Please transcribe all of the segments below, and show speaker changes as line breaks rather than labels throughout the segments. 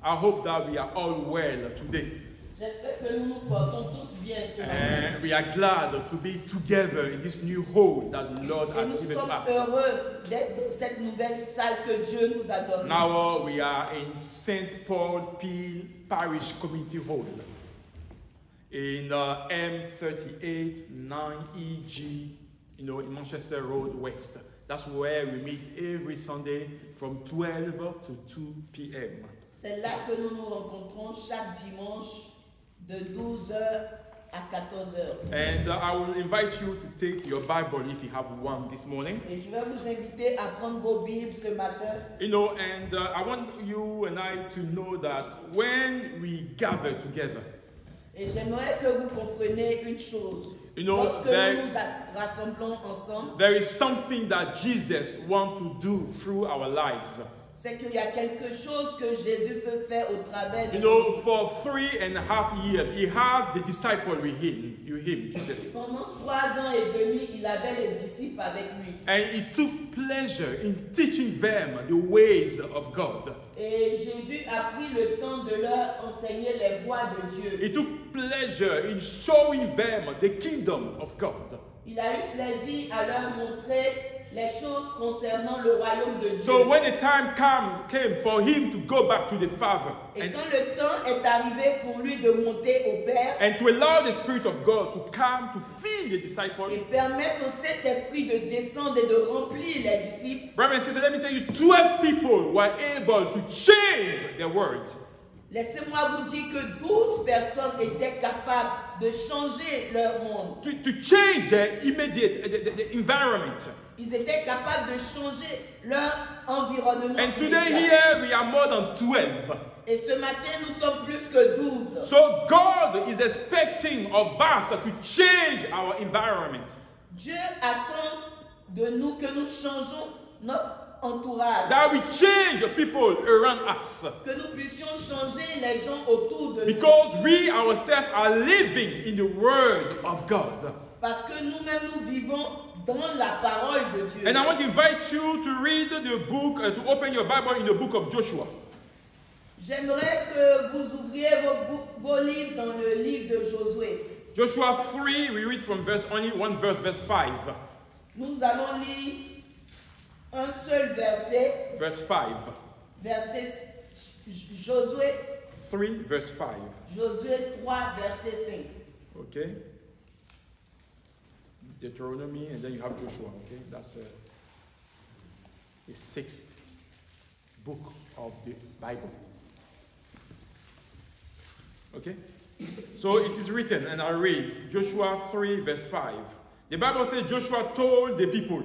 I hope that we are all well today.
J'espère que nous nous portons tous bien ce matin.
And we are glad to be together in this new home that the Lord
Et
has
nous
given
sommes
us.
heureux d'être dans cette nouvelle salle que Dieu nous a donnée.
Now we are in St. Paul Peel Parish Community Hall in M38 9EG, in Manchester Road West. That's where we meet every Sunday from 12 to 2 p.m.
C'est là que nous nous rencontrons chaque dimanche de 12h à 14h.
And I will invite you to take your Bible if you have one this morning.
Et je vais vous inviter à prendre vos Bibles ce matin.
And I want you and I to know that when we gather together,
Et j'aimerais que vous compreniez une chose. Lorsque
there,
nous nous rassemblons ensemble,
there is something that Jesus wants to do through our lives.
c'est qu'il y a quelque chose que Jésus veut faire au travers de nous.
For 3.5 years, he has the disciple with him, Jesus.
Pendant 3 ans et demi, il avait les disciples avec lui.
And he took pleasure in teaching them the ways of God.
Et Jésus a pris le temps de leur enseigner les voies de Dieu.
He took pleasure in showing them the kingdom of God.
Il a eu plaisir à leur montrer les choses concernant le royaume de Dieu.
So when the time came for him to go back to the Father
Et quand le temps est arrivé pour lui de monter au Père
and to allow the Spirit of God to come to fill the disciples,
et permettre au Saint-Esprit de descendre et de remplir les disciples,
brothers and sisters, let me tell you, 12 people were able to change the world.
laissez-moi vous dire que 12 personnes étaient capables de changer leur monde.
To change the immediate the environment.
Ils étaient capables de changer leur environnement.
And today here we are more than 12.
Et ce matin, nous sommes plus que 12.
So God is expecting of us to change our environment.
Dieu attend de nous que nous changeons notre entourage.
That we change people around us.
Que nous puissions changer les gens autour de
Because we ourselves are living in the Word of God.
Parce que nous-mêmes, nous vivons dans la parole de Dieu.
And I want to invite you to read the book, to open your Bible in the book of Joshua.
J'aimerais que vous ouvriez vos livres dans le livre de Josué.
Joshua 3, we read from only one verse, verse 5.
Nous allons lire un seul verset.
Verse 5.
Verset Josué
3, verse 5.
Josué 3, verset 5.
Okay. Deuteronomy, and then you have Joshua. Okay, that's the 6th book of the Bible. Okay, so it is written, and I read Joshua 3, verse 5. The Bible says Joshua told the people,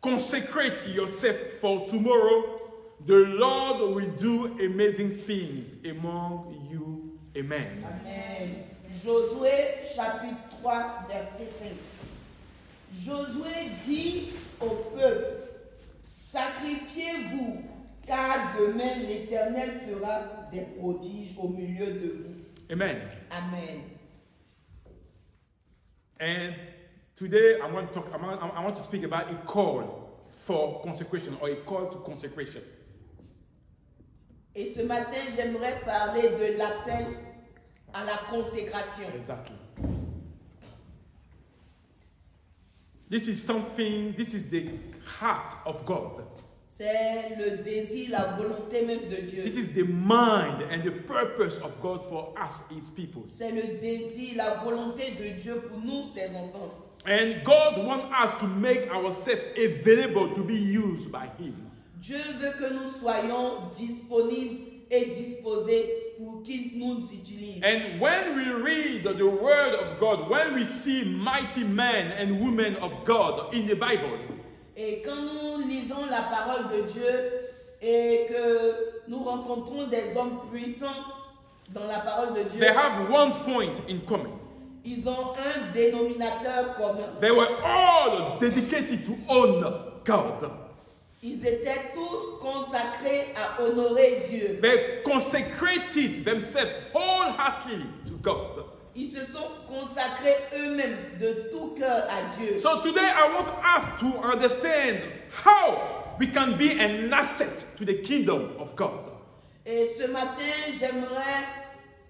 "Consecrate yourself, for tomorrow the Lord will do amazing things among you." Amen.
Amen. Josué chapitre 3, verset 5. Josué dit au peuple, sacrifiez-vous, car demain l'Éternel fera des prodiges au milieu de vous.
Amen.
Amen.
And today I want to speak about a call for consecration, or a call to consecration.
Et ce matin, j'aimerais parler de l'appel à la consécration.
Exactly. This is the heart of God.
C'est le désir, la volonté même de Dieu.
This is the mind and the purpose of God for us, His people.
C'est le désir, la volonté de Dieu pour nous, ses enfants.
And God wants us to make ourselves available to be used by Him.
Dieu veut que nous soyons disponibles et disposés pour qu'il nous utilise.
And when we read the Word of God, when we see mighty men and women of God in the Bible,
et quand nous lisons la parole de Dieu et que nous rencontrons des hommes puissants dans la parole de Dieu,
they have one point in common.
ils ont un dénominateur commun.
They were all dedicated to honor God.
Ils étaient tous consacrés à honorer Dieu.
They consecrated themselves wholeheartedly to God.
Ils se sont consacrés eux-mêmes de tout cœur à Dieu.
So today I want us to understand how we can be an asset to the kingdom of God.
Et ce matin, j'aimerais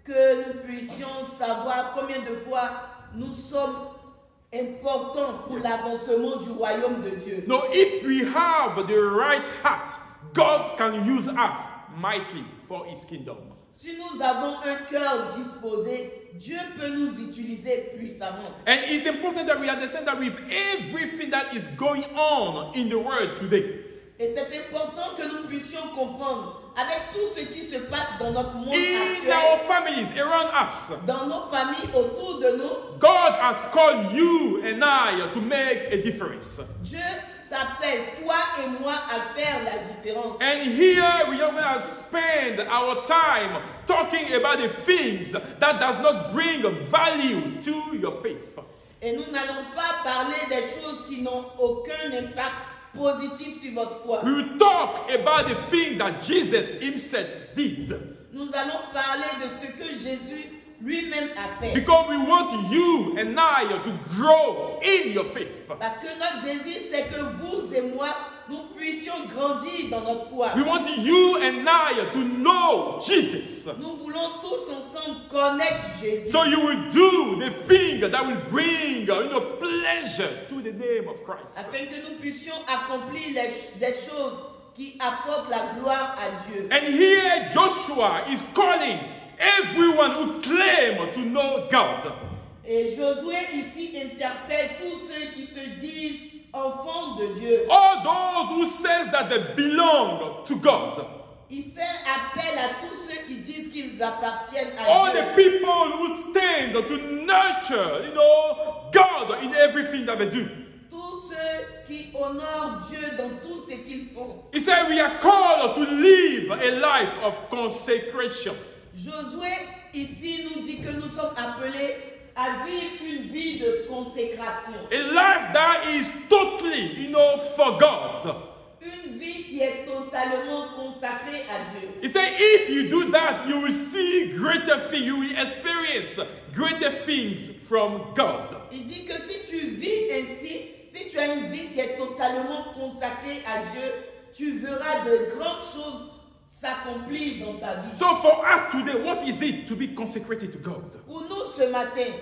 que nous puissions savoir combien de fois nous sommes importants pour l'avancement du royaume de Dieu.
No, if we have the right heart, God can use us mightily for His kingdom.
Si nous avons un cœur disposé, Dieu peut nous utiliser puissamment.
And it's important that we understand that with everything that is going on in the world today,
Et c'est important que nous puissions comprendre, avec tout ce qui se passe dans notre monde
in
actuel,
our families, around us,
dans nos familles, autour de nous,
God has called you and I to make a difference.
Dieu t'appelle, toi et moi, à faire la différence.
And here we are going to spend our time talking about the things that does not bring value to your faith.
Et nous n'allons pas parler des choses qui n'ont aucun impact positif sur votre foi.
We will talk about the thing that Jesus himself did.
Nous allons parler de ce que Jésus lui-même a fait.
Because we want you and I to grow in your faith.
Parce que notre désir, c'est que vous et moi, nous puissions grandir dans notre foi.
We want you and I to know Jesus.
Nous voulons tous ensemble connaître Jésus.
So you will do the thing that will bring pleasure to the name of Christ.
Afin que nous puissions accomplir des choses qui apportent la gloire à Dieu.
And here Joshua is calling everyone who claim to know God.
Et Josué ici interpelle tous ceux qui se disent enfants de Dieu.
All those who says that they belong to God.
Il fait appel à tous ceux qui disent qu'ils appartiennent à
All
Dieu.
the people who stand to nurture, God in everything that they do.
Tous ceux qui honorent Dieu dans tout ce qu'ils font.
He said we are called to live a life of consecration.
Josué ici nous dit que nous sommes appelés à vivre une vie de consécration.
A life that is totally, for God.
Une vie qui est totalement consacrée à Dieu.
He said if you do that, you will see greater things, you will experience greater things from God.
Il dit que si tu vis ainsi, si tu as une vie qui est totalement consacrée à Dieu, tu verras de grandes choses s'accomplir dans ta vie.
So for us today, what is it to be consecrated to God?
Pour nous ce matin,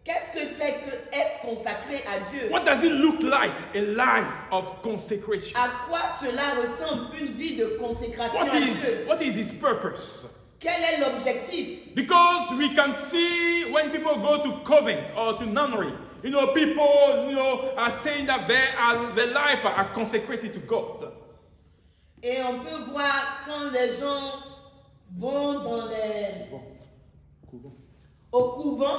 qu'est-ce que c'est que être consacré à Dieu?
What does it look like, a life of consecration?
À quoi cela ressemble une vie de consécration à Dieu?
What is its purpose?
Quel est l'objectif?
Because we can see when people go to convent or to nunnery, people, are saying that their life are consecrated to God.
Et on peut voir quand les gens vont au couvent,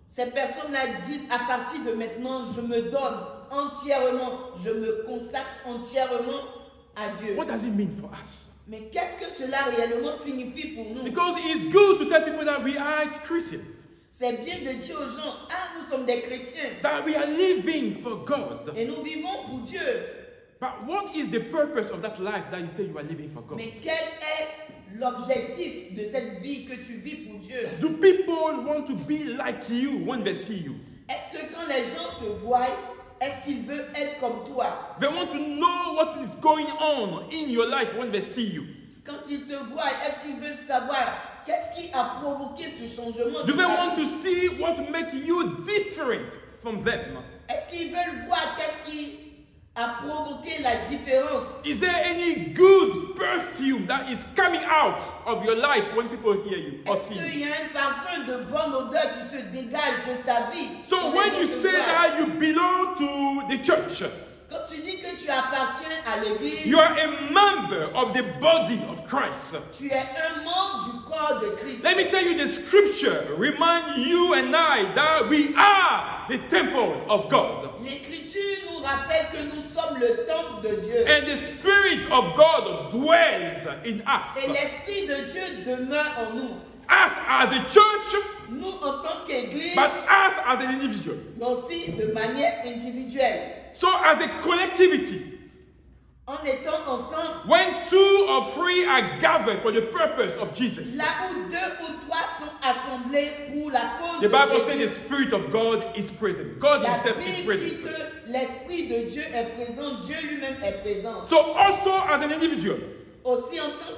ces personnes-là disent à partir de maintenant, je me donne entièrement, je me consacre entièrement à Dieu.
What does it mean for us?
Mais qu'est-ce que cela réellement signifie pour nous?
Because it's good to tell people that we are Christians.
C'est bien de dire aux gens, nous sommes des chrétiens.
That we are living for God.
Et nous vivons pour Dieu.
But what is the purpose of that life that you say you are living for God?
Mais quel est l'objectif de cette vie que tu vis pour Dieu?
Do people want to be like you when they see you?
Est-ce que quand les gens te voient, est-ce qu'ils veulent être comme toi?
They want to know what is going on in your life when they see you.
Quand ils te voient, est-ce qu'ils veulent savoir qu'est-ce qui a provoqué ce changement?
Do they want to see what makes you different from them?
Est-ce qu'ils veulent voir qu'est-ce qui a provoqué la différence?
Is there any good perfume that is coming out of your life when people hear you or
Est-ce
see
qu'il
you?
y a un parfum de bonne odeur qui se dégage de ta vie?
So
Quand
when
les
you
gens te
say
voient,
that you belong to the church,
quand tu dis que tu appartiens à l'église,
you are a member of the body of Christ.
tu es un membre du corps de Christ.
Let me tell you, the scripture remind you and I that we are the temple of God.
L'Écriture nous rappelle que nous sommes le temple de Dieu.
And the Spirit of God dwells in us.
Et l'Esprit de Dieu demeure en nous.
Us as a church,
Nous en tant qu'Église,
but us as an individual.
mais aussi de manière individuelle.
So as a collectivity,
En étant ensemble,
when 2 or 3 are gathered for the purpose of Jesus,
là où 2 ou 3 sont assemblés pour la cause
the Bible
de
says the
Jésus,
Spirit of God is present. God
la
Himself is
Bible dit
present.
que l'Esprit de Dieu est présent, Dieu lui-même est présent.
So also as an individual,
Aussi en tant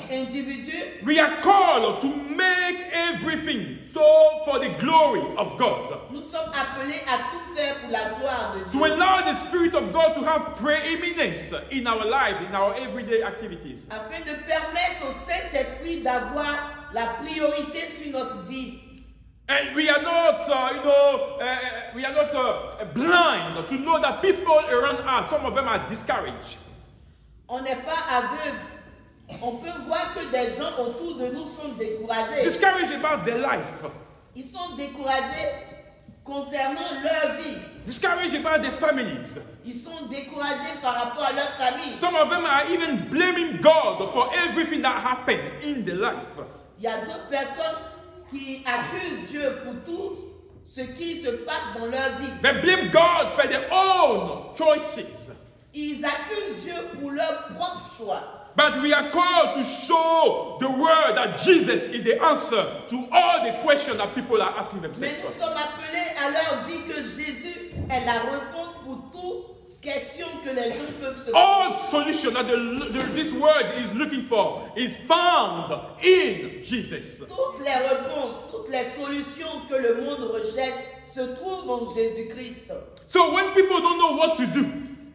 qu'individu,
we are called to make everything so for the glory of God.
nous sommes appelés à tout faire pour la gloire de
To
Dieu.
allow the Spirit of God to have preeminence in our lives, in our everyday activities.
Afin de permettre au Saint-Esprit d'avoir la priorité sur notre vie.
And we are not, blind to know that people around us, some of them are discouraged.
On n'est pas aveugle. On peut voir que des gens autour de nous sont découragés.
Discouraged about their life.
Ils sont découragés concernant leur vie.
Discouraged about their families.
Ils sont découragés par rapport à leur famille.
Some of them are even blaming God for everything that happened in their life.
Il y a d'autres personnes qui accusent Dieu pour tout ce qui se passe dans leur vie.
They blame God for their own choices.
Ils accusent Dieu pour leur propre choix.
But we are called to show the world that Jesus is the answer to all the questions that people are asking
Mais
themselves.
nous sommes appelés à leur dire que Jésus est la réponse pour toute question que les gens peuvent se poser.
All solution that this world is looking for is found in Jesus.
Toutes les réponses, toutes les solutions que le monde recherche se trouvent en Jésus-Christ.
So when people don't know what to do,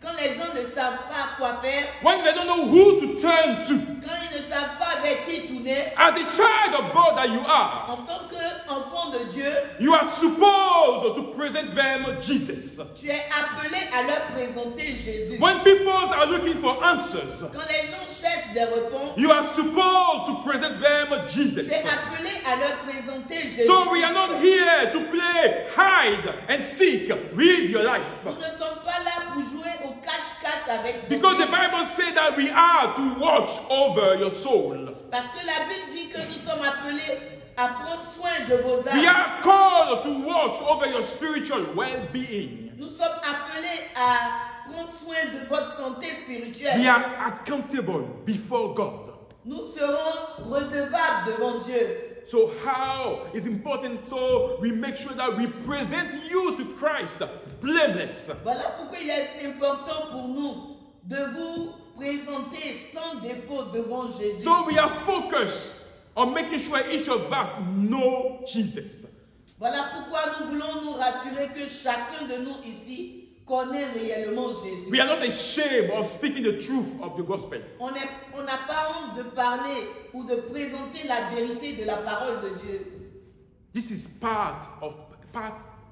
Quand les gens ne savent pas quoi faire,
when they don't know who to turn to,
quand ils ne savent pas avec qui tourner,
as a child of God that you are,
en tant qu'enfant de Dieu,
you are supposed to present them Jesus.
tu es appelé à leur présenter Jésus.
When people are looking for answers,
Quand les gens cherchent des réponses,
you are supposed to present them Jesus.
tu es appelé à leur présenter Jésus.
So we are not here to play hide and seek with your life.
Nous ne sommes pas là pour jouer au cache-cache avec nos
Because the
vies.
Bible says that we are to watch over your soul.
Parce que la Bible dit que nous sommes appelés à prendre soin de vos
We
âmes.
are called to watch over your spiritual well-being.
Nous sommes appelés à prendre soin de votre santé spirituelle.
We are accountable before God.
Nous serons redevables devant Dieu.
So how is important so we make sure that we present you to Christ blameless.
Voilà pourquoi il est important pour nous de vous présenter sans défaut devant Jésus.
So we are focused on making sure each of us know Jesus.
Voilà pourquoi nous voulons nous rassurer que chacun de nous ici connaît réellement Jésus.
We are not ashamed of speaking the truth of the gospel.
On n'a pas honte de parler ou de présenter la vérité de la parole de Dieu.
This is part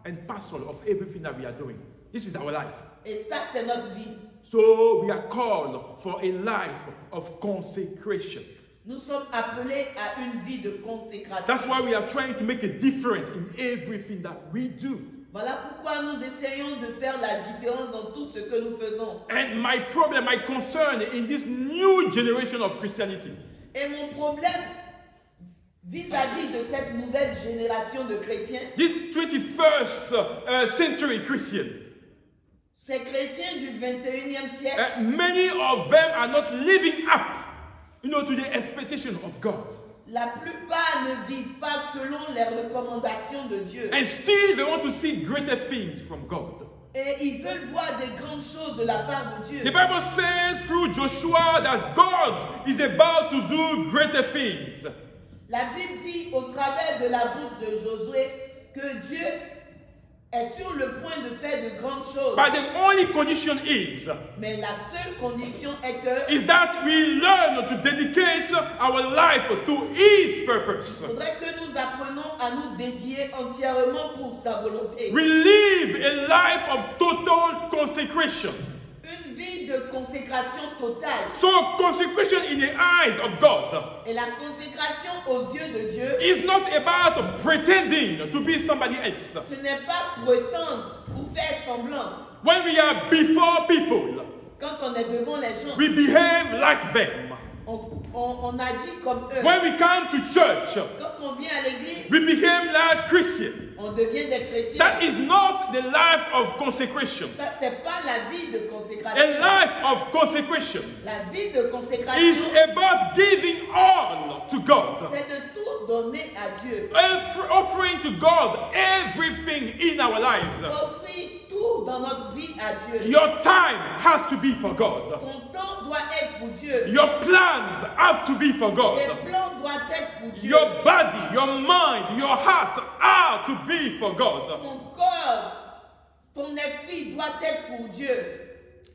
and parcel of everything that we are doing. This is our life.
Et ça, c'est notre vie.
So we are called for a life of consecration.
Nous sommes appelés à une vie de consécration.
That's why we are trying to make a difference in everything that we do.
Voilà pourquoi nous essayons de faire la différence dans tout ce que nous faisons.
And my problem, my concern in this new generation of Christianity
Et mon problème vis-à-vis de cette nouvelle génération de chrétiens,
this 21st century Christian,
ces chrétiens du 21e siècle,
many of them are not living up, to the expectation of God.
la plupart ne vivent pas selon les recommandations de Dieu.
And still they want to see greater things from God.
Et ils veulent voir des grandes choses de la part de Dieu.
The Bible says through Joshua that God is about to do greater things.
La Bible dit au travers de la bouche de Josué que Dieu est sur le point de faire de grandes choses.
But the only condition
Mais la seule condition est que
is that we learn to dedicate our life to His purpose.
il faudrait que nous apprenions à nous dédier entièrement pour sa volonté.
We live a life of total consecration.
Une vie de consécration totale.
So consecration in the eyes of God
Et la consécration aux yeux de Dieu,
is not about pretending to be somebody else.
ce n'est pas prétendre ou faire semblant.
When we are before people,
Quand on est devant les gens,
we behave like them.
on agit comme eux.
When we come to church,
Quand on vient à l'église,
we become like Christians.
on devient des chrétiens.
That is not the life of consecration.
Ça, c'est pas la vie de
A
consécration.
life of consecration
La vie de
is
consécration,
about giving all to God.
c'est de tout donner à Dieu.
Offering to God everything in our lives.
Offrir tout tout dans notre vie à Dieu.
Your time has to be for God.
Ton temps doit être pour Dieu.
Your plans have to be for God.
Tes plans doivent être pour Dieu.
Your body, your mind, your heart are to be for God.
Ton corps, ton esprit doit être pour Dieu.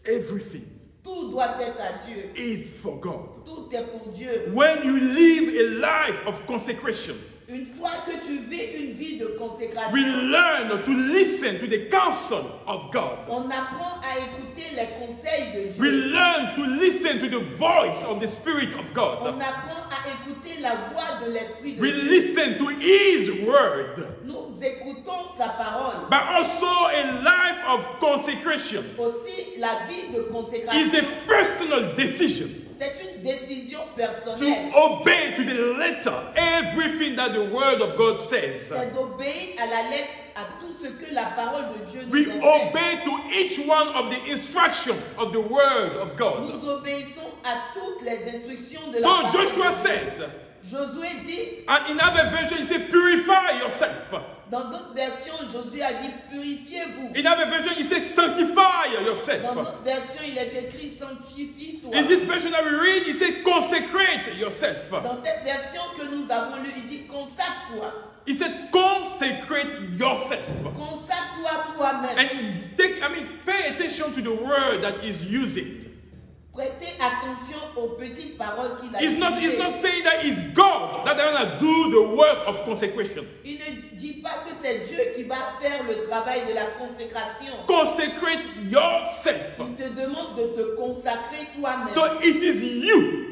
Everything
Tout doit être à Dieu.
is for God.
Tout est pour Dieu.
When you live a life of consecration,
Une fois que tu vis une vie de consécration,
we learn to listen to the counsel of God.
on apprend à écouter les conseils de
We
Dieu.
learn to listen to the voice of the Spirit of
On
God.
apprend à écouter la voix de l'Esprit de
We
Dieu.
listen to His word.
Nous écoutons sa parole.
But also a life of consecration
Aussi, la vie de
is
consécration,
a personal decision
c'est une décision
to
personnelle.
obey to the letter everything that the word of God says.
C'est d'obéir à la lettre à tout ce que la parole de Dieu nous
We
enseigne.
obey to each one of the instruction of the word of God.
Nous obéissons à toutes les instructions de la
So
parole
Joshua
de Dieu.
said,
Josué dit,
and in other version he said, purify yourself.
dans d'autres versions, Josué a dit, purifiez-vous.
In other version he said, sanctify
Dans
yourself.
d'autres versions, il est écrit, sanctifie-toi.
In this version that we read, he said, consecrate yourself.
Dans cette version que nous avons lue, il dit, consacre-toi.
He said, consecrate yourself.
Consacre-toi toi-même.
And pay attention to the word that he's using.
Prêtez attention aux petites paroles qu'il a
He's not
utilisées.
saying that it's God that is going to do the work of consecration.
Il ne dit pas que c'est Dieu qui va faire le travail de la consécration.
Consecrate yourself.
Il te demande de te consacrer toi-même.
So it is you,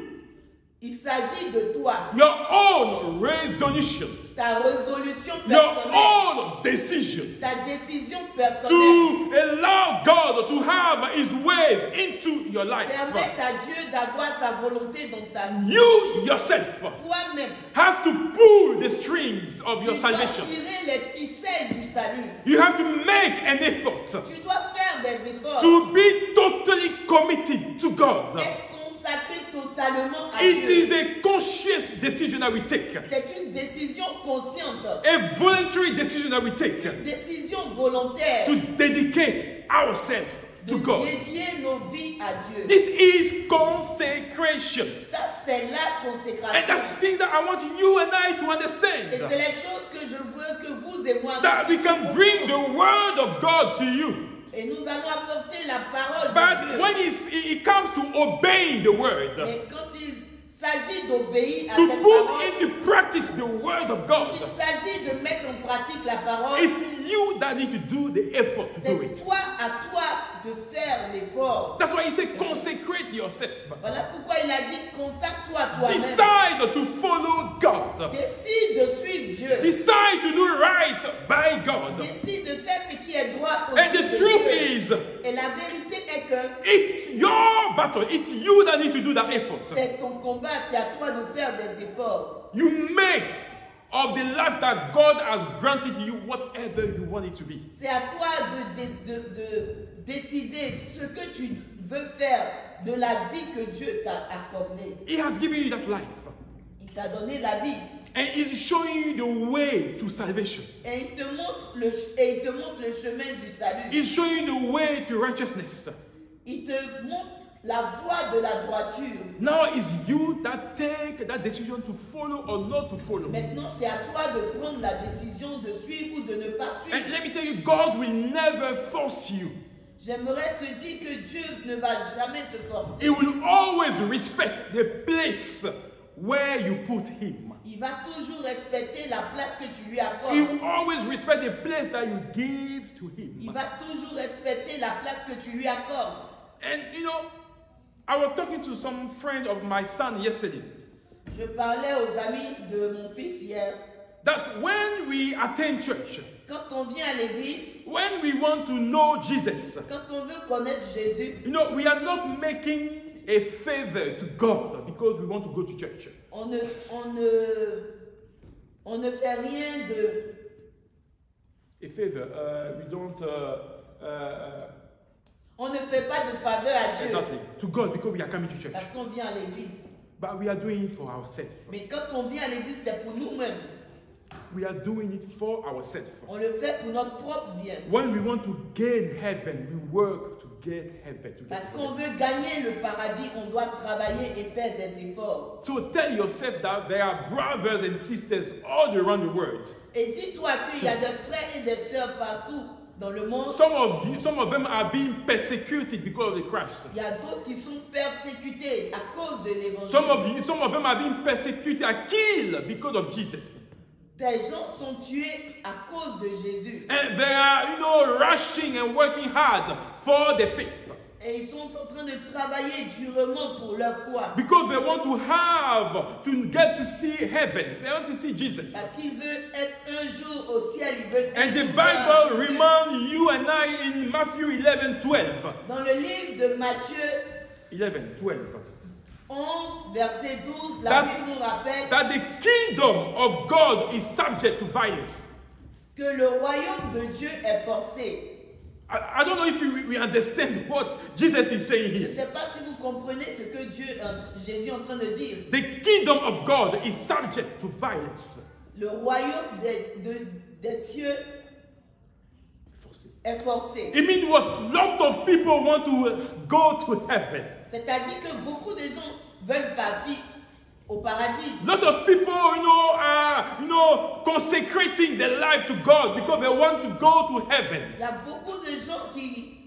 Il s'agit de toi,
your own resolution,
ta résolution
your
personnelle,
own decision
ta décision personnelle.
to allow God to have His ways into your life.
Permette à Dieu d'avoir sa volonté dans ta vie.
You yourself
Toi-même,
has to pull the strings of your
tu dois
salvation.
tirer les ficelles du salut.
You have to make an effort
Tu dois faire des efforts
to be totally committed to God.
et consacrer totalement à
It
Dieu.
is a conscious decision that we take,
C'est une décision consciente,
a voluntary decision that we take
une décision volontaire
to dedicate ourselves
de
to God.
dédier nos vies à Dieu.
This is consecration.
Ça, c'est la
And
consécration.
that's the thing that I want you and I to
Et
understand.
c'est les choses que je veux que vous et moi
That we can bring the word of God to you.
et nous allons apporter la parole de
But
Dieu.
when it comes to obeying the word,
Et quand il s'agit d'obéir à
to
cette
put
parole,
into practice the word of God,
il s'agit de mettre en pratique la parole,
it's you that need to do the effort to do
c'est
it.
toi à toi de faire l'effort.
That's why he said, consecrate yourself.
Voilà pourquoi il a dit consacre-toi toi-même.
Decide to follow God.
Décide de suivre Dieu.
Decide to do right by God.
Décide de faire ce qui est droit aux
And
yeux
the
de
truth
Dieu.
is,
Et la vérité est que
it's your battle. It's you that need to do that effort.
c'est ton combat, c'est à toi de faire des efforts.
You make of the life that God has granted you whatever you want it to be.
C'est à toi de décider ce que tu veux faire de la vie que Dieu t'a accordée.
He has given you that life.
Il t'a donné la vie.
And he's showing you the way to salvation.
Et il te montre le chemin du salut.
He's showing you the way to righteousness.
Il te montre la voie de la droiture.
Now it's you that take that decision to follow or not to follow.
Maintenant, c'est à toi de prendre la décision de suivre ou de ne pas
And
suivre.
let me tell you, God will never force you.
J'aimerais te dire que Dieu ne va jamais te forcer.
He will always respect the place where you put him.
Il va toujours respecter la place que tu lui accordes.
He will always respect the place that you give to
Il
him.
va toujours respecter la place que tu lui accordes.
And you know, I was talking to some friend of my son yesterday
Je parlais aux amis de mon fils hier.
that when we attend church,
Quand on vient à l'église,
when we want to know Jesus,
quand on veut connaître Jésus,
you know, we are not making a favor to God because we want to go to church.
on ne fait rien de...
A favor, we don't.
On ne fait pas de faveur à Dieu
Exactly. To God because we are coming to church.
parce qu'on vient à l'église.
But we are doing it for ourselves.
Mais quand on vient à l'église, c'est pour nous-mêmes.
we are doing it for ourselves.
On le fait pour notre propre bien.
When we want to gain heaven, we work to get heaven.
Parce qu'on veut gagner le paradis, on doit travailler et faire des efforts.
So tell yourself that there are brothers and sisters all around the world.
Et dis-toi qu'il y a des frères et des sœurs partout dans le monde.
Some of them are being persecuted because of the Christ.
Il y a d'autres qui sont persécutés à cause de l'évangile.
Some of them are being persecuted and killed because of Jesus.
Des gens sont tués à cause de Jésus.
And they are, rushing and working hard for the faith.
Et ils sont en train de travailler durement pour leur foi.
Because they want to get to see heaven. They want to see Jesus.
Parce qu'ils veulent être un jour au ciel. Ils veulent
And the
voir
Bible
Jésus.
reminds you and I in Matthew 11:12.
Dans le livre de Matthieu
11:12.
11, verset 12, la
That-
Bible nous rappelle
That the kingdom of God is subject to violence.
que le royaume de Dieu est forcé.
I don't know if we understand what Jesus is saying
Je ne
here.
sais pas si vous comprenez ce que Jésus est en train de dire.
The kingdom of God is subject to violence.
Le royaume des cieux est forcé.
It means what? Lot of people want to go to heaven.
C'est-à-dire que beaucoup de gens veulent partir au paradis.
Lot of people, are, consecrating their life to God because they want to go to heaven.
Il y a beaucoup de gens qui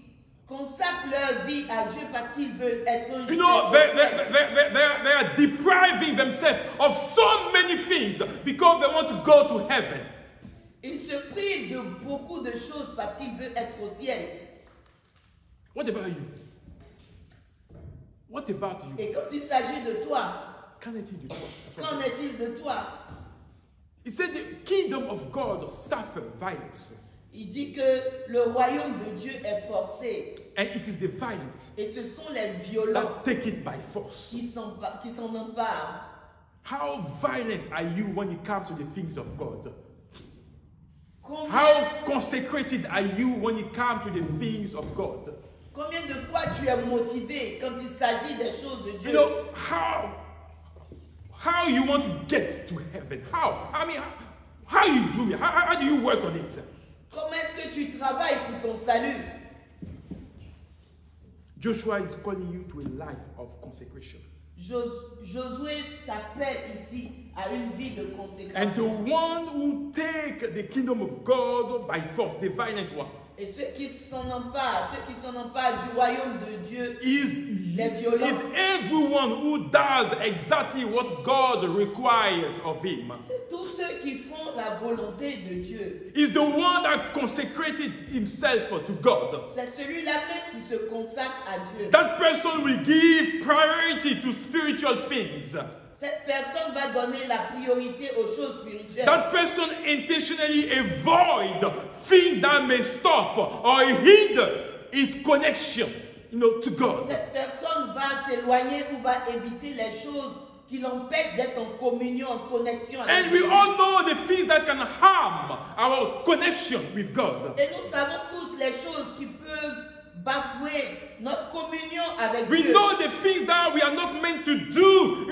consacrent leur vie à Dieu parce qu'ils veulent être un
You
jour
know,
au
they
ciel.
are depriving themselves of so many things because they want to go to heaven.
Ils se privent de beaucoup de choses parce qu'ils veulent être au ciel.
What about you? What about you?
Et quand il s'agit de toi,
Qu'en est-il de toi?
qu'en est-il de toi?
He said the kingdom of God suffer violence.
Il dit que le royaume de Dieu est forcé.
And it is the violent
Et ce sont les violents
that take it by force.
qui s'en emparent.
How violent are you when it comes to the things of God?
Combien,
How consecrated are you when it comes to the things of God?
combien de fois tu es motivé quand il s'agit des choses de Dieu?
You know, how you want to get to heaven? How you do it? How do you work on it?
Comment est-ce que tu travailles pour ton salut?
Joshua is calling you to a life of consecration.
Josué t'appelle ici à une vie de
And the
consécration.
one who take the kingdom of God by force, the violent one,
Et ceux qui s'en emparent du royaume de Dieu,
is
les violents.
everyone who does exactly what God requires of him.
C'est tous ceux qui font la volonté de Dieu.
Is the one that consecrated himself to God.
C'est celui-là même qui se consacre à Dieu.
That person will give priority to spiritual things.
Cette personne va donner la priorité aux choses spirituelles.
That person intentionally avoid things that may stop or hinder his connection, to God.
Cette personne va s'éloigner ou va éviter les choses qui l'empêchent d'être en communion, en connexion avec
And we
Dieu.
all know the things that can harm our connection with God.
Et nous savons tous les choses qui peuvent bafouer notre communion avec
We
Dieu.
know the things that we are not meant to do,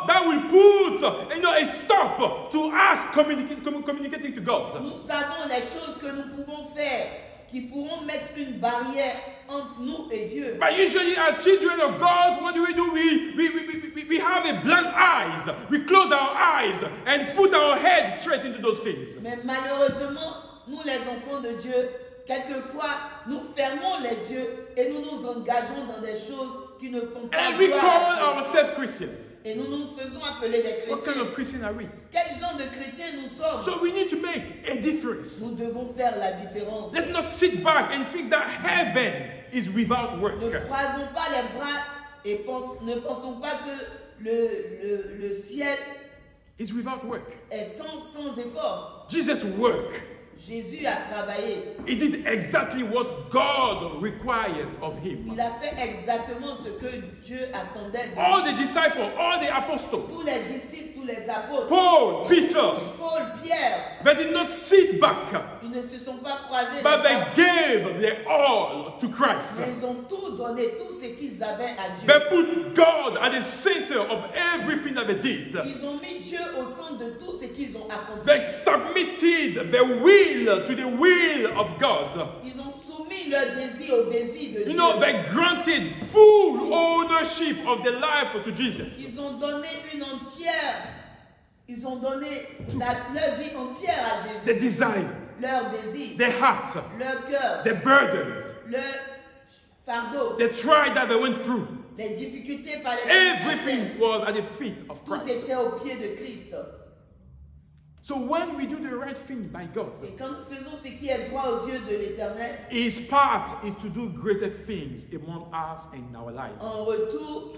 that will put, a stop to us communicating to God.
Nous savons les choses que nous pouvons faire qui pourront mettre une barrière entre nous et Dieu.
But usually as children of God, what do? We have a blank eyes. We close our eyes and put our head straight into those things.
Mais malheureusement, nous les enfants de Dieu, quelquefois, nous fermons les yeux et nous nous engageons dans des choses qui ne font pas
And we
gloire
call
à Dieu.
ourselves Christians.
Et nous nous faisons appeler des
What kind
chrétiens.
of Christian are we?
Quel genre de chrétiens nous sommes?
So we need to make a difference.
Nous devons faire la différence.
Let's not sit back and think that heaven is without work.
Ne croisons pas les bras et ne pensons pas que le ciel
It's without work.
est sans effort.
Jesus worked.
Jésus a travaillé.
He did exactly what God requires of him.
Il a fait exactement ce que Dieu attendait de
All
lui.
the disciples, all the apostles,
Tous les disciples, tous tous les apôtres,
Paul, Peter,
Paul, Pierre,
they did not sit back,
ils ne se sont pas croisés,
but
les
they
bras,
gave their all to Christ.
mais ils ont tout donné, tout ce qu'ils avaient à Dieu.
They put God at the center of everything that they did.
Ils ont mis Dieu au centre de tout ce qu'ils ont accompli.
They submitted their will to the will of God.
Ils ont soumis leur désir au désir de Dieu.
You know, they granted full ownership of their life to Jesus.
Ils ont donné ils ont donné leur vie entière à Jésus.
Their desire,
Leur désir,
their heart,
leur cœur,
their burdens,
leur fardeau,
the trial that they went through.
les difficultés par lesquelles
Everything was at the feet of
tout
Christ.
était au pied de Christ.
So when we do the right thing by God,
Et quand nous faisons ce qui est droit aux yeux de l'Éternel,
His part is to do greater things among us and in our lives.
en retour,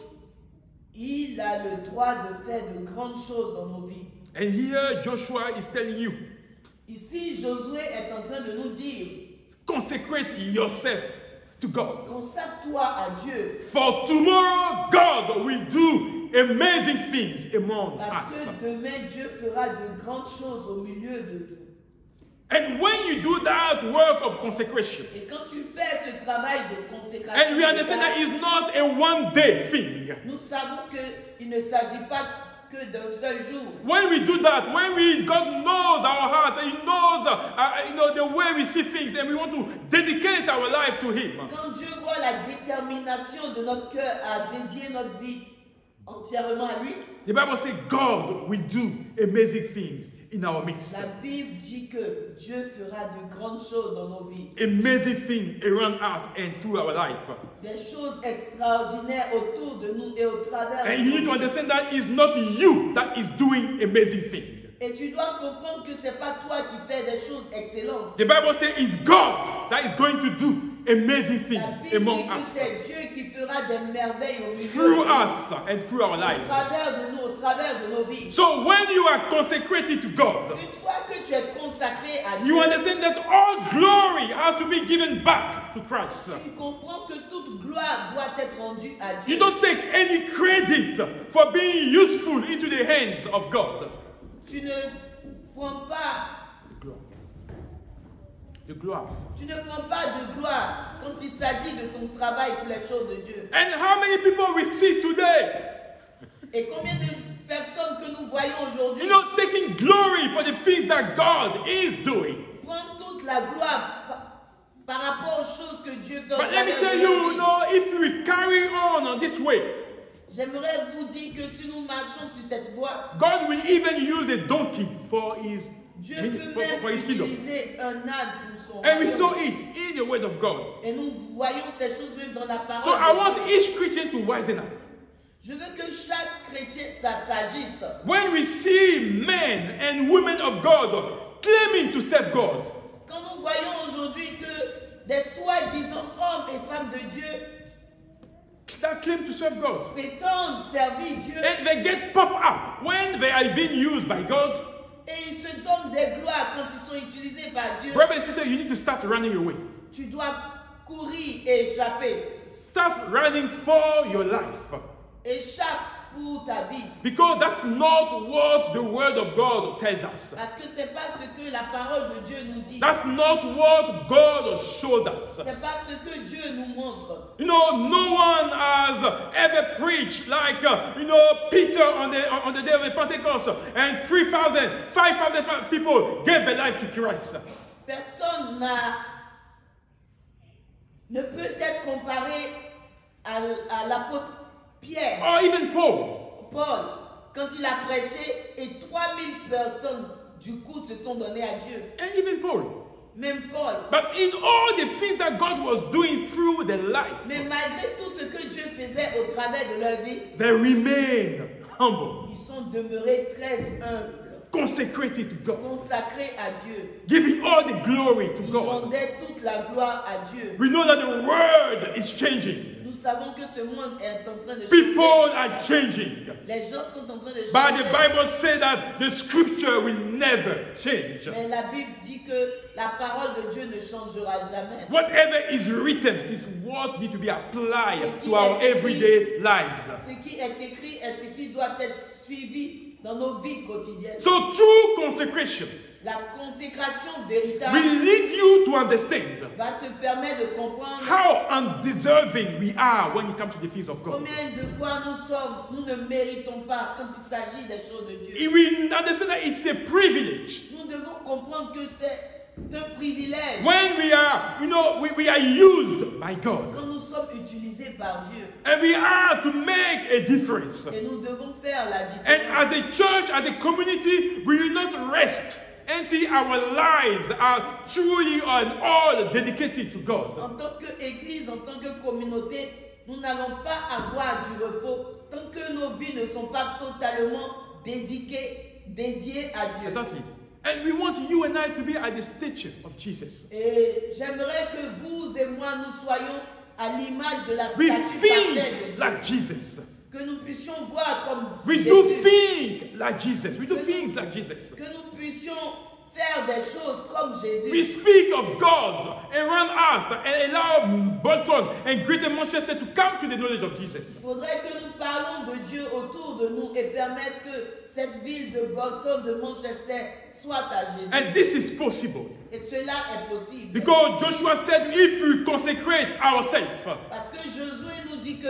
il a le droit de faire de grandes choses dans nos vies.
And here Joshua is telling you,
Ici, Josué est en train de nous dire,
consecrate yourself to God.
consacre-toi à Dieu.
For tomorrow, God will do amazing things among
Parce
us.
que demain, Dieu fera de grandes choses au milieu de tout.
And when you do that work of consecration,
Et quand tu fais ce travail de
and
consécration,
we understand that it's not a one-day thing.
nous savons qu'il ne s'agit pas que d'un seul jour.
When we do that, God knows our heart, He knows, the way we see things, and we want to dedicate our life to Him.
Quand Dieu voit la détermination de notre cœur à dédier notre vie entièrement à lui,
The Bible says God will do amazing things in our midst.
la Bible dit que Dieu fera de grandes choses dans nos vies.
Amazing things around us and through our life.
Des choses extraordinaires autour de nous et au travers de
And you need to
nous.
understand that it's not you that is doing amazing things.
Et tu dois comprendre que ce n'est pas toi qui fais des choses excellentes.
The Bible says it's God that is going to do amazing
La
things
Bible
among
dit que
us,
c'est Dieu qui fera des merveilles au milieu
through
de nous,
us and through our
au
lives.
travers de nous, au travers de nos vies.
So when you are consecrated to God,
Une fois que tu es consacré à Dieu,
you understand that all glory has to be given back to Christ.
tu comprends que toute gloire doit être rendue à
You
Dieu.
don't take any credit for being useful into the hands of God.
Tu ne prends pas,
The glory.
tu ne prends pas de gloire quand il s'agit de ton travail pour les choses de Dieu.
And how many people we see today,
Et combien de personnes que nous voyons aujourd'hui
taking glory for the things that God is doing.
prennent toute la gloire par rapport aux choses que Dieu fait au
But let me
travers
tell
de leur
you,
vie.
if we carry on this way,
J'aimerais vous dire que si nous marchons sur cette voie,
God will even use a donkey for his
Dieu peut
for
même
his kingdom.
utiliser un âne pour son
And we
royaume.
saw it in the word of God.
Et nous voyons ces choses même dans la parole.
So I
de
want
Dieu.
each Christian to wisen up.
Je veux que chaque chrétien s'agisse.
When we see men and women of God claiming to serve God,
Quand nous voyons aujourd'hui que des soi-disant hommes et femmes de Dieu
that claim to serve God,
prétendent servir Dieu
and they get pop up when they are being used by God,
et ils se donnent des gloires quand ils sont utilisés par Dieu,
brothers and sisters, you need to start running away.
tu dois courir et échapper.
Start running for your life.
Échappe pour ta vie.
Because that's not what the word of God tells us.
Parce que c'est pas ce que la parole de Dieu nous dit.
That's not what God showed us.
C'est pas ce que Dieu nous montre.
No one has ever preached like, Peter on the day of the Pentecost, and 3,000, 5,000 people gave their life to Christ.
Personne ne peut être comparé à l'apôtre Pierre,
Or even Paul.
Paul, quand il a prêché et 3000 personnes du coup se sont données à Dieu.
And even Paul.
Même Paul.
But in all the things that God was doing through their life,
Mais malgré tout ce que Dieu faisait au travers de leur vie,
they remain humble,
ils sont demeurés très humbles,
consecrated to God,
consacrés à Dieu.
giving all the glory to
Ils
God.
rendaient toute la gloire à Dieu.
We know that the world is changing.
Nous savons que ce monde est en train de
People
changer.
are changing.
Les gens sont en train de
But the
changer.
Bible says that the scripture will never change.
Mais la Bible dit que la parole de Dieu ne changera jamais.
Whatever is written is what needs to be applied to our everyday lives.
Ce qui est écrit est ce qui doit être suivi dans nos vies quotidiennes.
So true consecration
La consécration véritable
will lead you to understand
va te permettre de comprendre
how undeserving we are when it comes to the things of God.
combien de fois nous ne méritons pas quand il s'agit des choses de Dieu.
We understand that it's a privilege.
Nous devons comprendre que c'est un privilège
When we are, we are used by God.
quand nous sommes utilisés par Dieu.
And we are to make a difference.
Et nous devons faire la
And
différence.
as a church, as a community, we will not rest until our lives are truly and all dedicated to God.
En tant qu'Église, en tant que communauté, nous n'allons pas avoir du repos tant que nos vies ne sont pas totalement dédiées à Dieu.
Exactly. And we want you and I to be at the stature of Jesus.
Et j'aimerais que vous et moi, nous soyons à l'image de la
We
statue
think
parfaite de Dieu.
like Jesus.
Que nous puissions voir comme
We do
Jésus.
think like Jesus. We do things like Jesus.
Que nous puissions faire des choses comme
We
Jésus.
speak of God around us and allow Bolton and Greater Manchester to come to the knowledge of Jesus.
Il faudrait que nous parlons de Dieu autour de nous et permettre que cette ville de Bolton, de Manchester, soit à Jésus.
And this is possible
Et cela est possible.
because Joshua said, if we consecrate ourselves,
Parce que Josué nous dit que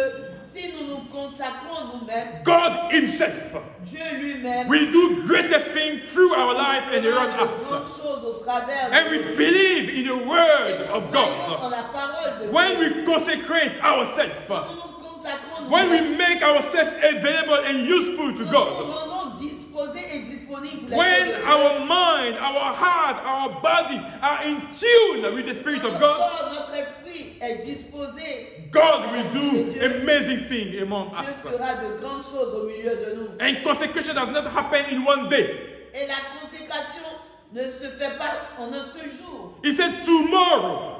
si nous nous consacrons nous-mêmes,
God Himself
Dieu lui-même
will do greater things through our life and
fera
around
de
us.
grandes choses au travers
And
de
we
nous.
believe in the
Et
Word
nous
of
croyons en
God.
la parole de
When
Dieu.
we consecrate
Quand
ourselves,
nous nous consacrons
when
nous-mêmes,
we make ourselves available and useful to
nous nous
God,
rendons disposés et disponibles pour les
when
choses de Dieu.
our mind, our heart, our body are in tune with the Spirit of
Notre
God,
corps, notre esprit est disposé.
God will do amazing things among
Dieu
us.
fera de grandes choses au milieu de nous.
And consecration does not happen in one day.
Et la consécration ne se fait pas en un seul jour.
He said tomorrow.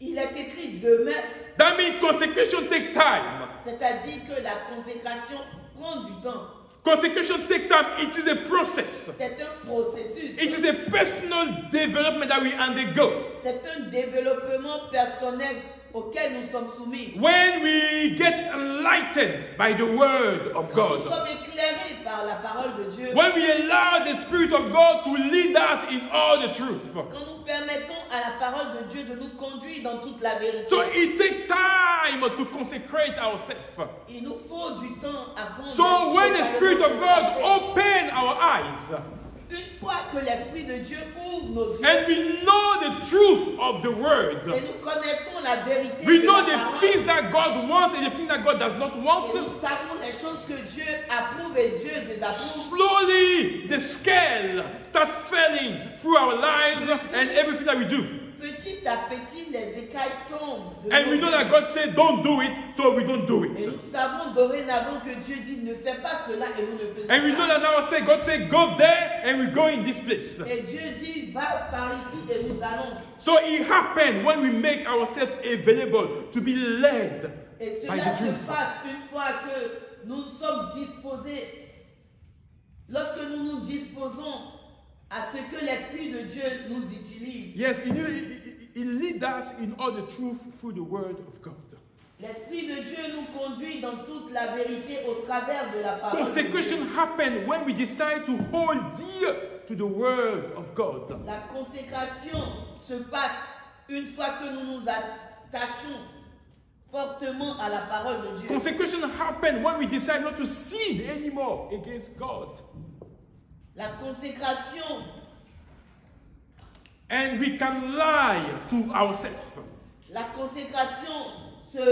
Il est écrit demain,
That means consecration takes time.
c'est-à-dire que la consécration prend du temps.
Consecration takes time. It is a process.
C'est un processus.
It is a personal development that we undergo.
C'est un développement personnel auquel nous sommes soumis.
When we get enlightened by the Word of
Quand nous
God,
sommes éclairés par la parole de Dieu,
when we allow the Spirit of God to lead us in all the truth.
quand nous permettons à la parole de Dieu de nous conduire dans toute la vérité,
So it takes time to consecrate ourselves.
il nous faut du temps avant
So
de
when the Spirit of God
consacrer.
opens our eyes
Une fois que l'Esprit de Dieu ouvre nos yeux
and we know the truth of the Word,
et nous connaissons la vérité
we
de
know
la
the
parole,
things that God wants and the things that God does not want.
et nous savons les choses que Dieu approuve et Dieu désapprouve.
Slowly, the scale starts falling through our lives and everything that we do.
Petit à petit, les écailles tombent. de
And
nos
we know
vies.
that God said, don't do it, so we don't do
Et
it.
nous savons dorénavant que Dieu dit ne fais pas cela et nous ne faisons
And we know
pas.
that now God said, go there and we go in this place.
Et Dieu dit va par ici et nous allons.
So it happened when we make ourselves available to be led
Et
by
cela
the
se
truth.
passe une fois que nous sommes disposés, lorsque nous nous disposons à ce que l'Esprit de Dieu nous utilise.
Yes, it leads us in all the truth through the Word of God.
L'Esprit de Dieu nous conduit dans toute la vérité au travers de la parole de
Consecration
Dieu.
happens when we decide to hold dear to the Word of God.
La consécration se passe une fois que nous nous attachons fortement à la parole de Dieu.
Consecration happens when we decide not to sin anymore against God.
La consécration
And we can lie to ourselves.
La consécration se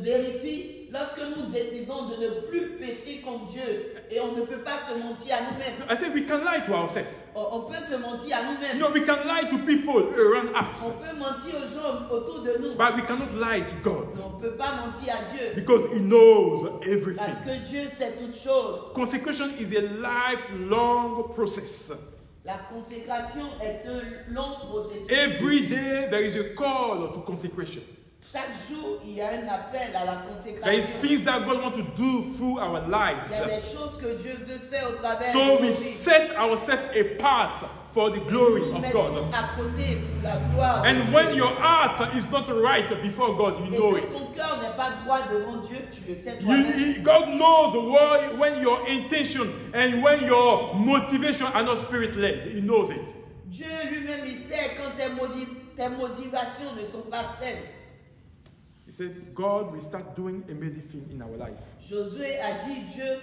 vérifie lorsque nous décidons de ne plus pécher contre Dieu et on ne peut pas se mentir à nous-mêmes.
I said we can lie to ourselves.
On peut se mentir à nous-mêmes.
No, we can lie to people around us,
On peut mentir aux gens autour de nous.
but we cannot lie to God
Mais on ne peut pas mentir à Dieu
because He knows
parce
everything.
que Dieu sait toutes choses.
Consecration is a lifelong process.
La consécration est un long processus.
Every day there is a call to consecration.
Chaque jour, il y a un appel à la
There is
consécration.
things that God wants to do through our lives.
Il y a des choses que Dieu veut faire au travers de
So
nos
we
vies.
set ourselves apart for the glory
Nous
of
mettons
God.
à côté la gloire. de
And
Dieu.
when your heart is not right before God, you
Et
know
quand
it.
ton cœur n'est pas droit devant Dieu, tu le sais toi-même.
God knows when your intention and when your motivation are not spirit-led. He knows it.
Dieu lui-même, il sait quand tes motivations ne sont pas saines.
He said, God will start doing amazing things in our life.
Josué a dit, Dieu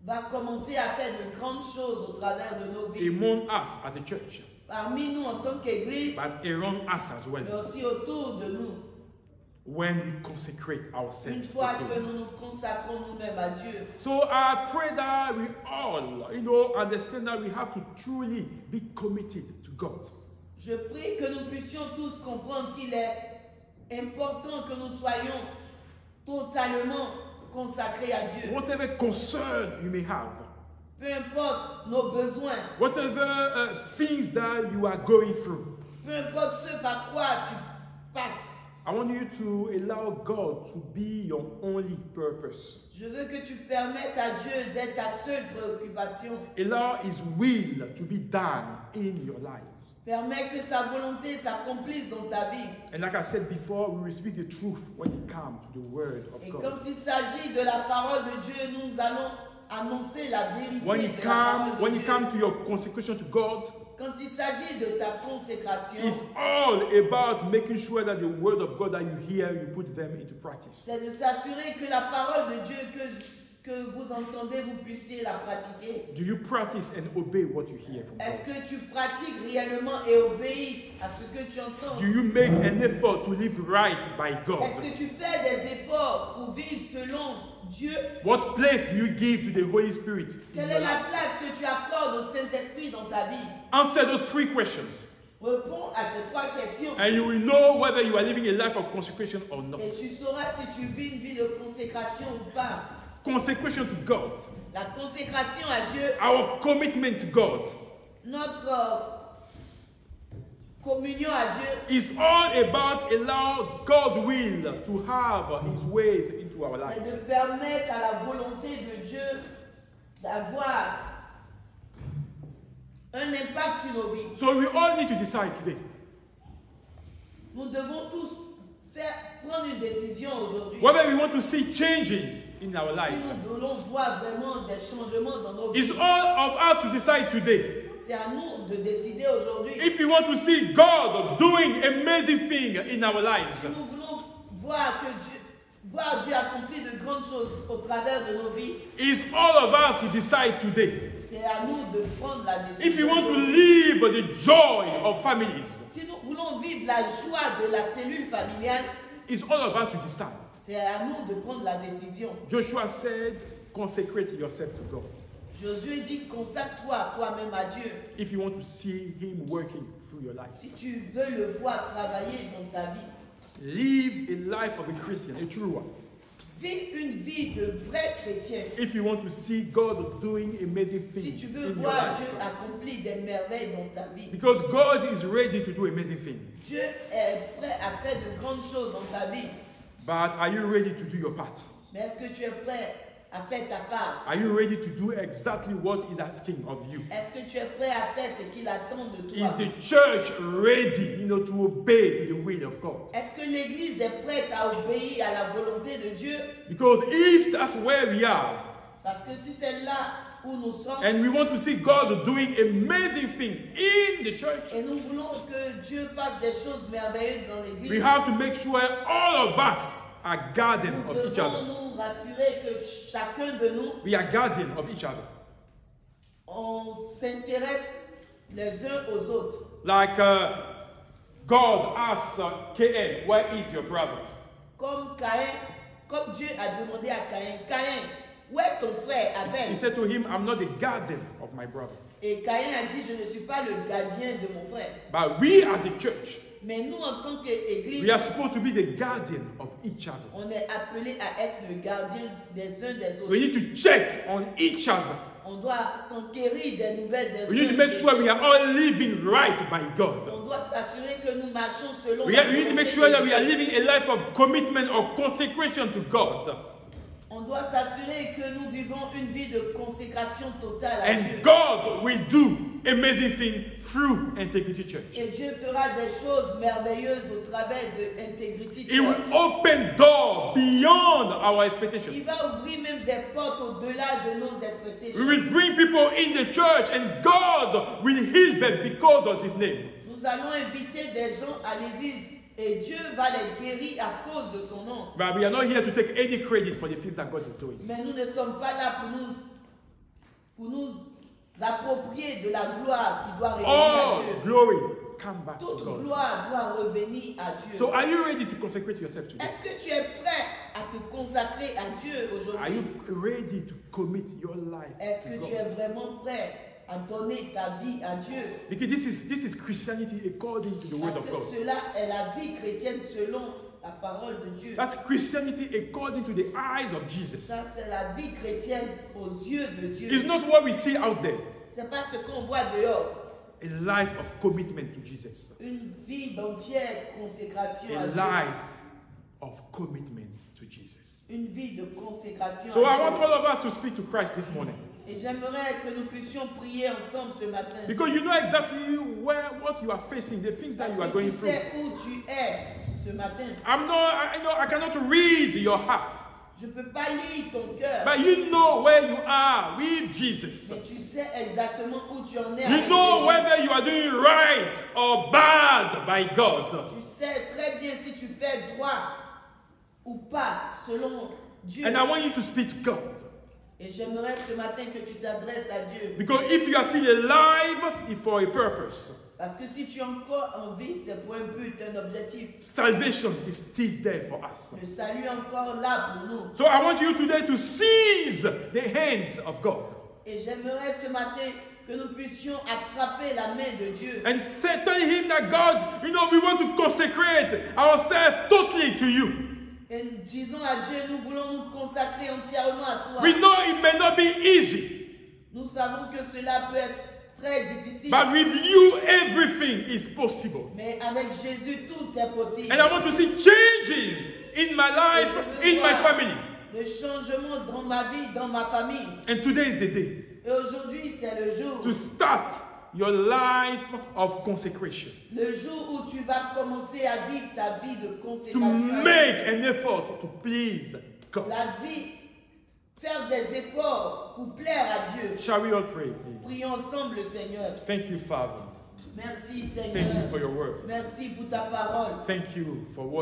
va commencer à faire de grandes choses au travers de nos vies.
Among us as a church,
Parmi nous en tant qu'Église,
but around us as well.
mais aussi autour de nous.
When we consecrate ourselves.
Une fois
to
que
Him.
nous nous consacrons nous-mêmes à Dieu.
So I pray that we all, understand that we have to truly be committed to God.
Je prie que nous puissions tous comprendre qu'il est important que nous soyons totalement consacrés à Dieu.
Whatever concern you may have,
Peu importe nos besoins,
whatever things that you are going through,
peu importe ce par quoi tu passes,
I want you to allow God to be your only purpose.
je veux que tu permettes à Dieu d'être ta seule préoccupation.
Allow His will to be done in your life.
Permets que sa volonté s'accomplisse dans ta vie.
And like I said before, we will speak the truth when it comes to the word of
Et
God.
quand il s'agit de la parole de Dieu, nous allons annoncer la vérité
When
de
it
la parole de
when it
Dieu.
comes to your consecration to God,
Quand il s'agit de ta consécration,
it's all about making sure that the word of God that you hear, you put them into practice.
c'est de s'assurer que la parole de Dieu que vous entendez, vous puissiez la pratiquer.
Do you practice and obey what you hear from
Est-ce
God?
que tu pratiques réellement et obéis à ce que tu entends?
Do you make an effort to live right by God?
Est-ce que tu fais des efforts pour vivre selon Dieu?
What place do you give to the Holy Spirit? in
Quelle
your
est la
life?
place que tu accordes au Saint-Esprit dans ta vie?
Answer those three questions,
Réponds à ces trois questions
and you will know whether you are living a life of consecration or not.
et tu sauras si tu vis une vie de consécration ou pas.
Consecration to God,
La consécration à Dieu,
our commitment to God,
notre communion à Dieu,
is all about allow God's will to have His ways into our
c'est
lives.
de permettre à la volonté de Dieu d'avoir un impact sur nos vies.
So we all need to decide today.
Nous devons tous prendre une décision aujourd'hui.
Whether we want to see changes in our
Si
lives.
nous voulons voir vraiment des changements dans nos
It's
vies,
all of us to decide today.
c'est à nous de décider aujourd'hui.
If you want to see God doing amazing things in our lives,
Si nous voulons voir Dieu accomplir de grandes choses au travers de nos vies,
it's all of us to decide today.
c'est à nous de prendre la décision.
If you want to
aujourd'hui.
live the joy of families,
Si nous voulons vivre la joie de la cellule familiale,
it's all of us to decide.
c'est à nous de prendre la décision.
Joshua said, consecrate yourself to God.
Josué dit, consacre-toi toi-même à Dieu.
If you want to see Him working through your life,
Si tu veux le voir travailler dans ta vie,
live a life of a Christian, a true one.
vis une vie de vrai chrétien.
If you want to see God doing amazing
Si
things
tu veux
in your
voir
life,
Dieu accomplir des merveilles dans ta vie,
because God is ready to do amazing things.
Dieu est prêt à faire de grandes choses dans ta vie.
But are you ready to do your part?
Mais est-ce que tu es prêt à faire ta part?
Are you ready to do exactly what He's asking of you?
Est-ce que tu es prêt à faire ce qu'il attend de
Is
toi?
the church ready, to obey to the will of God?
Est-ce que l'Église est prête à obéir à la volonté de Dieu?
Because if that's where we are,
Parce que si c'est là où nous sommes,
and we want to see God doing amazing things in the church,
et nous voulons que Dieu fasse des choses merveilleuses dans
we
l'Église,
have to make sure all of us are guardian
nous
of each
devons
other.
nous rassurer que chacun de nous,
We are guardian of each other.
on s'intéresse les uns aux autres.
Like God asks Cain, where is your brother?
Comme Caïn, comme Dieu a demandé à Caïn, Caïn, où est ton frère
He
Abel?
said to him, I'm not the guardian of my brother.
Et Caïn a dit, je ne suis pas le gardien de mon frère.
But we as a church,
Mais nous, en tant
we
qu'Église,
are supposed to be the guardian of each other.
on est appelé à être le gardien des uns des autres.
We need to check on each other.
On doit s'enquérir des nouvelles des
We need to make sure we are all living right by God.
On doit s'assurer que nous marchons selon
We need to make sure that we are living a life of commitment or consecration to God.
On doit s'assurer que nous vivons une vie de consécration totale à Dieu.
And God will do amazing things through Integrity Church.
Et Dieu fera des choses merveilleuses au travers de Integrity
He will
Church.
open doors beyond our expectations.
Il va ouvrir même des portes au-delà de nos expectations.
We will bring people in the church and God will heal them because of His name.
Nous allons inviter des gens à l'église et Dieu va les guérir à cause de son nom.
But we are not here to take any credit for the things that God is doing.
Mais nous ne sommes pas là pour nous approprier de la gloire qui doit revenir à
All
Dieu.
glory come back to
Toute
God.
gloire doit revenir à Dieu.
So are you ready to consecrate yourself today?
Est-ce que tu es prêt à te consacrer à Dieu
Are
aujourd'hui?
you ready to commit your life
Est-ce
to
que tu es
God?
vraiment prêt à donner ta vie à Dieu?
Because this is Christianity according to the word
Parce
of
que
God.
cela est la vie chrétienne selon la parole de Dieu.
That's Christianity according to the eyes of Jesus.
Ça, c'est la vie chrétienne aux yeux de Dieu.
It's not what we see out there.
C'est pas ce qu'on voit dehors.
A life of commitment to Jesus.
Une vie d'entière consécration
A
à Dieu.
life of commitment to Jesus.
Une vie de consécration
So I
à
want
Dieu.
all of us to speak to Christ this morning.
Et j'aimerais que nous puissions prier ensemble ce matin.
Because you know exactly what you are facing, the things that
Parce
you are
que
going
tu
through.
sais où tu es ce matin.
I cannot read your heart.
Je ne peux pas lire ton cœur.
But you know where you are with Jesus.
Mais tu sais exactement où tu en es.
You
avec
know
Jésus.
whether you are doing right or bad by God.
Tu sais très bien si tu fais droit ou pas selon Dieu.
And I want you to speak to God.
Et j'aimerais ce matin que tu t'adresses à Dieu.
Because if you are still alive, it's for a purpose.
Parce que si tu es encore en vie, c'est pour un but, un objectif.
Salvation is still there for us.
Le salut est encore là pour nous.
So I want you today to seize the hands of God
Et j'aimerais ce matin que nous puissions attraper la main de Dieu.
and tell Him that God, we want to consecrate ourselves totally to you.
Et nous disons à Dieu, nous voulons nous consacrer entièrement à toi.
We know it may not be easy,
Nous savons que cela peut être très difficile.
but with you everything is possible.
Mais avec Jésus, tout est possible.
And I want to see changes in my life, in my family.
Le changement dans ma vie, dans ma famille.
And today is the day
Et aujourd'hui, c'est le jour.
to start your life of consecration,
Le jour où tu vas commencer à vivre ta vie de
to
consécration.
make an effort to please God.
La vie, faire des efforts pour plaire à Dieu.
Shall we all pray, please?
Prions ensemble, Seigneur.
Thank you, Father.
Merci,
Thank you
Seigneur.
for your word.
Merci pour ta parole.
Thank you for what